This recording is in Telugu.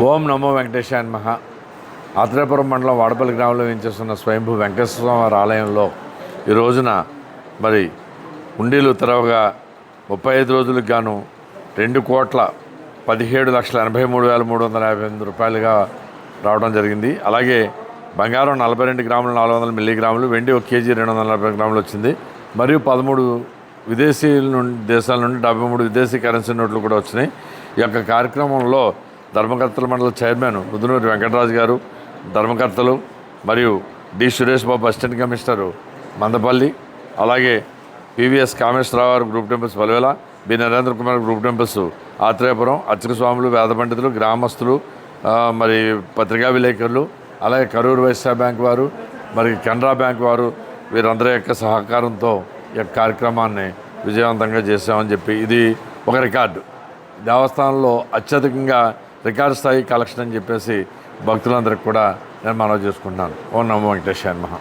ఓం నమో వెంకటేశాయ నమః. ఆత్రేయపురం మండలం వాడపల్లి గ్రామంలో వేయించేస్తున్న స్వయంభూ వెంకటేశ్వర స్వామి ఆలయంలో ఈ రోజున మరి ఉండీలు తెరవగా 35 రోజులకు గాను 2,17,83,358 రూపాయలుగా రావడం జరిగింది. అలాగే బంగారం 42 గ్రాములు 400 మిల్లీగ్రాములు, వెండి 1 కేజీ 240 గ్రాములు వచ్చింది. మరియు 13 దేశాల నుండి 73 విదేశీ కరెన్సీ నోట్లు కూడా వచ్చినాయి. ఈ యొక్క కార్యక్రమంలో ధర్మకర్తల మండల చైర్మన్ ముదునూరి వెంకటరాజు గారు, ధర్మకర్తలు మరియు D Suresh Babu assistant commissioner Mandapalli, అలాగే పివిఎస్ కామేశ్వరరావు గారు group temples Paluvela, B Narendra Kumar group temples Atreyapuram, అర్చక స్వాములు, వేద పండితులు, గ్రామస్తులు, మరి పత్రికా విలేకరులు, అలాగే కరూరు వైశ్య బ్యాంక్ వారు, మరి కెనరా బ్యాంక్ వారు వీరందరి యొక్క సహకారంతో ఈ యొక్క కార్యక్రమాన్ని విజయవంతంగా చేశామని చెప్పి ఇది ఒక రికార్డు. దేవస్థానంలో అత్యధికంగా రికార్డు స్థాయి కలెక్షన్ అని చెప్పేసి భక్తులందరికీ కూడా నేను మనవి చేసుకుంటున్నాను. ఓం నమో వెంకటేశాయ నమః.